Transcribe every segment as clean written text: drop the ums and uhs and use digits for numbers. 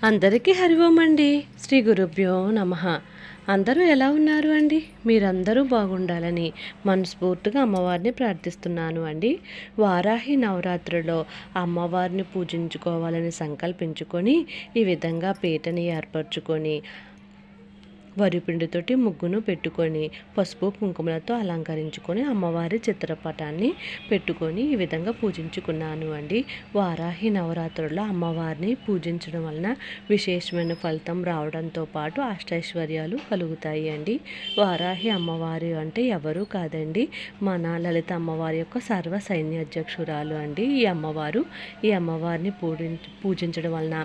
అందరికీ హరి ఓం అండి. శ్రీ గురుభ్యో నమః. అందరూ ఎలా ఉన్నారు అండి? మీరందరూ బాగుండాలని మనస్ఫూర్తిగా అమ్మవారిని ప్రార్థిస్తున్నాను అండి. వారాహి నవరాత్రిలో అమ్మవారిని పూజించుకోవాలని సంకల్పించుకొని ఈ విధంగా పీటని ఏర్పరచుకొని వరిపిండితోటి ముగ్గును పెట్టుకొని పసుపు కుంకుమలతో అలంకరించుకొని అమ్మవారి చిత్రపటాన్ని పెట్టుకొని ఈ విధంగా పూజించుకున్నాను అండి. వారాహి నవరాత్రుల్లో అమ్మవారిని పూజించడం వలన విశేషమైన ఫలితం రావడంతో పాటు అష్టైశ్వర్యాలు కలుగుతాయి అండి. వారాహి అమ్మవారి అంటే ఎవరు కాదండి, మన లలిత అమ్మవారి యొక్క సర్వ సైన్యాధ్యక్షురాలు అండి ఈ అమ్మవారు. ఈ అమ్మవారిని పూజించడం వలన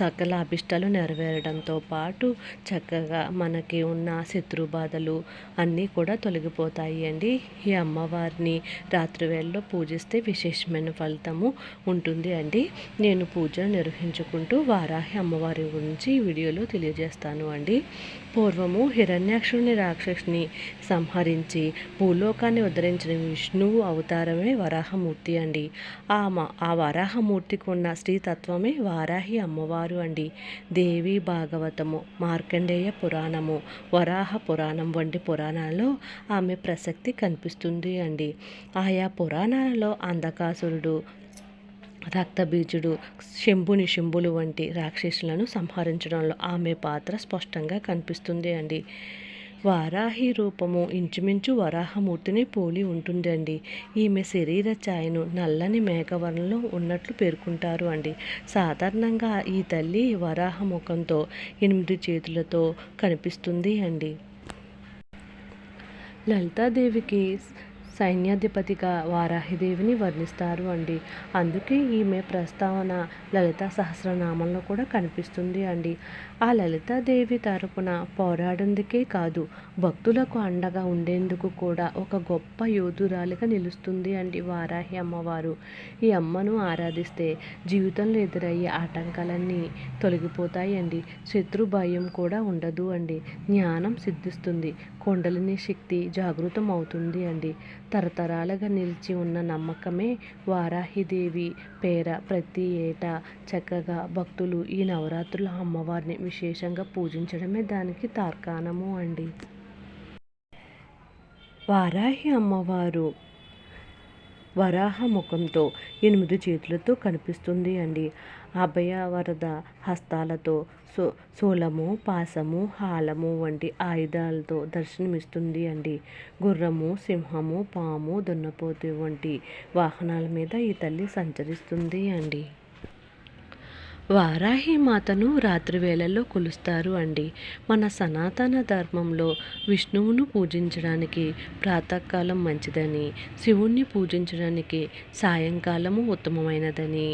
సకల అభిష్టాలు నెరవేరడంతో పాటు చక్కగా మనకి ఉన్న శత్రు బాధలు అన్నీ కూడా తొలగిపోతాయి అండి. ఈ అమ్మవారిని రాత్రి వేళలో పూజిస్తే విశేషమైన ఫలితము ఉంటుంది అండి. నేను పూజను నిర్వహించుకుంటూ వారాహి అమ్మవారి గురించి ఈ వీడియోలో తెలియజేస్తాను అండి. పూర్వము హిరణ్యాక్షుని రాక్షసుని సంహరించి భూలోకాన్ని ఉద్ధరించిన విష్ణువు అవతారమే వరాహమూర్తి అండి. ఆ వరాహమూర్తికి ఉన్న శ్రీతత్వమే వారాహి అమ్మవారు అండి. దేవి భాగవతము, మార్కండేయ పురాణము, వరాహ పురాణం వంటి పురాణాలలో ఆమె ప్రసక్తి కనిపిస్తుంది అండి. ఆయా పురాణాలలో అంధకాసురుడు, రక్తబీజుడు, శంభులు వంటి రాక్షసులను సంహరించడంలో ఆమె పాత్ర స్పష్టంగా కనిపిస్తుంది అండి. వారాహి రూపము ఇంచుమించు వరాహమూర్తిని పోలి ఉంటుందండి. ఈమె శరీర ఛాయను నల్లని మేఘవర్ణంలో ఉన్నట్లు పేర్కొంటారు అండి. సాధారణంగా ఈ తల్లి వరాహ ముఖంతో 8 చేతులతో కనిపిస్తుంది అండి. లలితాదేవికి సైన్యాధిపతిగా వారాహిదేవిని వర్ణిస్తారు అండి. అందుకే ఈమె ప్రస్తావన లలితా సహస్రనామంలో కూడా కనిపిస్తుంది అండి. ఆ లలితాదేవి తరపున పోరాడేందుకే కాదు, భక్తులకు అండగా ఉండేందుకు కూడా ఒక గొప్ప యోధురాలిగా నిలుస్తుంది అండి వారాహి అమ్మవారు. ఈ అమ్మను ఆరాధిస్తే జీవితంలో ఎదురయ్యే ఆటంకాలన్నీ తొలగిపోతాయి అండి. శత్రు భయం కూడా ఉండదు అండి. జ్ఞానం సిద్ధిస్తుంది, కుండలిని శక్తి జాగృతం అవుతుంది అండి. తరతరాలుగా నిలిచి ఉన్న నమ్మకమే వారాహిదేవి పేర ప్రతి ఏటా చక్కగా భక్తులు ఈ నవరాత్రుల అమ్మవారిని విశేషంగా పూజించడమే దానికి తార్కాణము అండి. వారాహి అమ్మవారు వరాహ ముఖంతో 8 చేతులతో కనిపిస్తుంది అండి. అభయ వరద హస్తాలతో శూలము, పాశము, హాలము వంటి ఆయుధాలతో దర్శనమిస్తుంది అండి. గుర్రము, సింహము, పాము, దున్నపోతు వంటి వాహనాల మీద ఈ తల్లి సంచరిస్తుంది అండి. వారాహి మాతను రాత్రి వేళల్లో కొలుస్తారు అండి. మన సనాతన ధర్మంలో విష్ణువును పూజించడానికి ప్రాతకాలం మంచిదని, శివుణ్ణి పూజించడానికి సాయంకాలము ఉత్తమమైనదని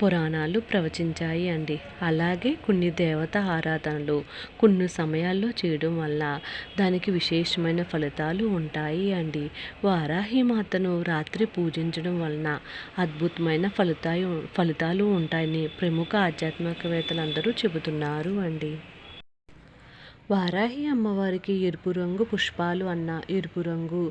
పురాణాలు ప్రవచించాయి అండి. అలాగే కొన్ని దేవత ఆరాధనలు కొన్ని సమయాల్లో చేయడం వల్ల దానికి విశేషమైన ఫలితాలు ఉంటాయి అండి. వారాహి మాతను రాత్రి పూజించడం వలన అద్భుతమైన ఫలితాలు ఉంటాయని ప్రముఖ ఆధ్యాత్మికవేత్తలందరూ చెబుతున్నారు అండి. వారాహి అమ్మవారికి ఎరుపు రంగు పుష్పాలు అన్న, ఎరుపు రంగు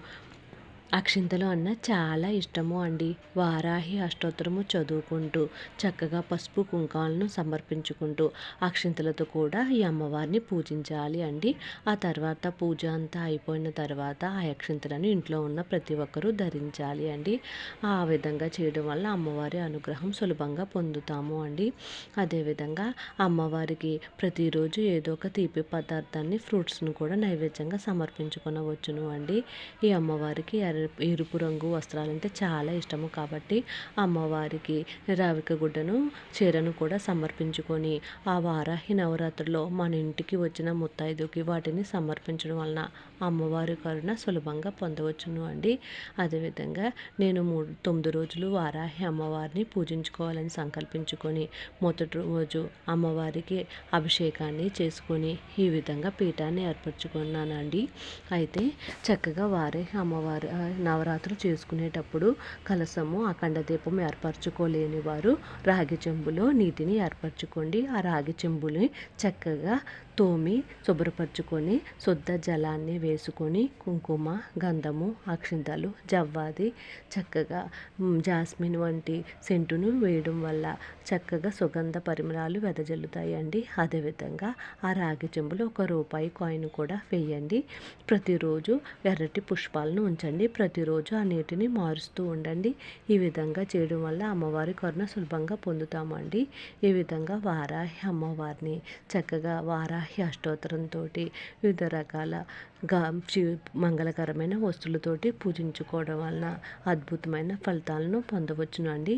అక్షింతలు అన్న చాలా ఇష్టము అండి. వారాహి అష్టోత్తరము చదువుకుంటూ చక్కగా పసుపు కుంకాలను సమర్పించుకుంటూ అక్షింతలతో కూడా ఈ అమ్మవారిని పూజించాలి అండి. ఆ తర్వాత పూజ అంతా అయిపోయిన తర్వాత ఆ అక్షింతలను ఇంట్లో ఉన్న ప్రతి ఒక్కరూ ధరించాలి అండి. ఆ విధంగా చేయడం వల్ల అమ్మవారి అనుగ్రహం సులభంగా పొందుతాము అండి. అదేవిధంగా అమ్మవారికి ప్రతిరోజు ఏదో ఒక తీపి పదార్థాన్ని, ఫ్రూట్స్ను కూడా నైవేద్యంగా సమర్పించుకొనవచ్చును అండి. ఈ అమ్మవారికి ఎరుపు రంగు వస్త్రాలంటే చాలా ఇష్టము కాబట్టి అమ్మవారికి రావిక గుడ్డను, చీరను కూడా సమర్పించుకొని ఆ వారాహి నవరాత్రిలో మన ఇంటికి వచ్చిన ముత్తైదుకి వాటిని సమర్పించడం వలన అమ్మవారి కరుణ సులభంగా పొందవచ్చును అండి. అదేవిధంగా నేను 9 రోజులు వారాహి అమ్మవారిని పూజించుకోవాలని సంకల్పించుకొని మొదటి రోజు అమ్మవారికి అభిషేకాన్ని చేసుకొని ఈ విధంగా పీఠాన్ని ఏర్పరచుకున్నానండి. అయితే చక్కగా వారాహి అమ్మవారి నవరాత్రులు చేసుకునేటప్పుడు కలశము, అఖండ దీపం ఏర్పరచుకోలేని వారు రాగి చెంబులో నీటిని ఏర్పరచుకోండి. ఆ రాగి చెంబుని చక్కగా తోమి శుభ్రపరచుకొని శుద్ధ జలాన్ని వేసుకొని కుంకుమ, గంధము, అక్షింతలు, జవ్వాది చక్కగా జాస్మిన్ వంటి సెంటును వేయడం వల్ల చక్కగా సుగంధ పరిమళాలు వెదజల్లుతాయండి. అదేవిధంగా ఆ రాగి చెంబులో ₹1 కాయిన్ కూడా వేయండి. ప్రతిరోజు ఎర్రటి పుష్పాలను ఉంచండి. ప్రతిరోజు ఆ నీటిని మారుస్తూ ఉండండి. ఈ విధంగా చేయడం వల్ల అమ్మవారి కరుణ సులభంగా పొందుతామండి. ఈ విధంగా వారాహి అమ్మవారిని చక్కగా వారాహి అష్టోత్తరంతో వివిధ రకాల మంగళకరమైన వస్తువులతోటి పూజించుకోవడం వలన అద్భుతమైన ఫలితాలను పొందవచ్చును అండి.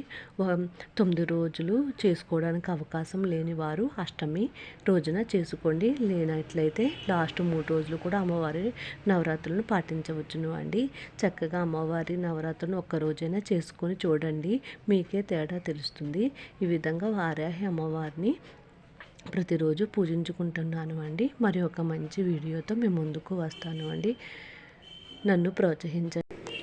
9 రోజులు చేసుకోవడానికి అవకాశం లేని వారు అష్టమి రోజున చేసుకోండి. లేనట్లయితే లాస్ట్ 3 రోజులు కూడా అమ్మవారి నవరాత్రులను పాటించవచ్చును అండి. చక్కగా అమ్మవారి నవరాత్రులను ఒక్కరోజైనా చేసుకొని చూడండి, మీకే తేడా తెలుస్తుంది. ఈ విధంగా వారాహి అమ్మవారిని ప్రతిరోజు పూజించుకుంటున్నాను అండి. మరి ఒక మంచి వీడియోతో మేము ముందుకు వస్తాను అండి. నన్ను ప్రోత్సహించండి.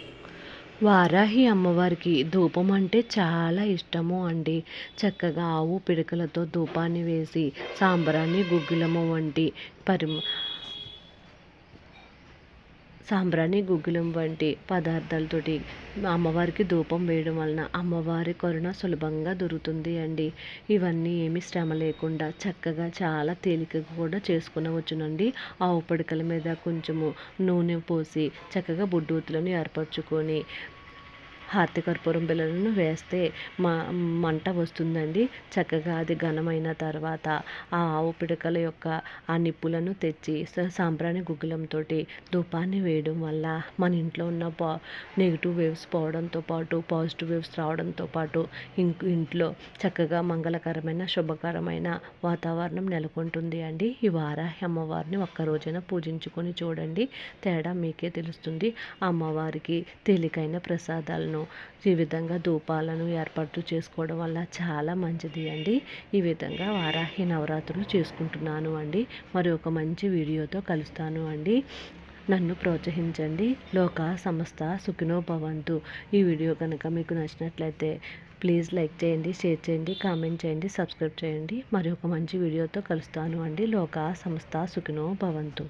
వారాహి అమ్మవారికి ధూపం అంటే చాలా ఇష్టము అండి. చక్కగా ఆవు పిడకలతో ధూపాన్ని వేసి సాంబ్రాణి, గుగ్గిలము వంటి గుగ్గిలం వంటి పదార్థాలతోటి అమ్మవారికి ధూపం వేయడం వలన అమ్మవారి కరుణ సులభంగా దొరుకుతుంది అండి. ఇవన్నీ ఏమి శ్రమ లేకుండా చక్కగా చాలా తేలికగా కూడా చేసుకునవచ్చునండి. ఆవు పిడకల మీద కొంచెము నూనె పోసి చక్కగా బుడ్డూతులను ఏర్పరచుకొని హారతి కర్పూరం బిళ్ళలను వేస్తే మంట వస్తుందండి. చక్కగా అది ఘనమైన తర్వాత ఆ ఆవు పిడకల యొక్క ఆ నిప్పులను తెచ్చి సాంబ్రాణి గుగ్గిలంతో ధూపాన్ని వేయడం వల్ల మన ఇంట్లో ఉన్న నెగిటివ్ వేవ్స్ పోవడంతో పాటు పాజిటివ్ వేవ్స్ రావడంతో పాటు ఇంట్లో చక్కగా మంగళకరమైన శుభకరమైన వాతావరణం నెలకొంటుంది అండి. ఈ వారాహి అమ్మవారిని ఒక్కరోజైనా పూజించుకొని చూడండి, తేడా మీకే తెలుస్తుంది. అమ్మవారికి తేలికైన ప్రసాదాలను ఈ విధంగా ధూపాలను ఏర్పాటు చేసుకోవడం వల్ల చాలా మంచిది అండి. ఈ విధంగా వారాహి నవరాత్రులు చేసుకుంటున్నాను అండి. మరి ఒక మంచి వీడియోతో కలుస్తాను అండి. నన్ను ప్రోత్సహించండి. లోక సమస్త సుఖినో భవంతు. ఈ వీడియో కనుక మీకు నచ్చినట్లయితే ప్లీజ్ లైక్ చేయండి, షేర్ చేయండి, కామెంట్ చేయండి, సబ్స్క్రైబ్ చేయండి. మరి ఒక మంచి వీడియోతో కలుస్తాను అండి. లోక సమస్త సుఖినో భవంతు.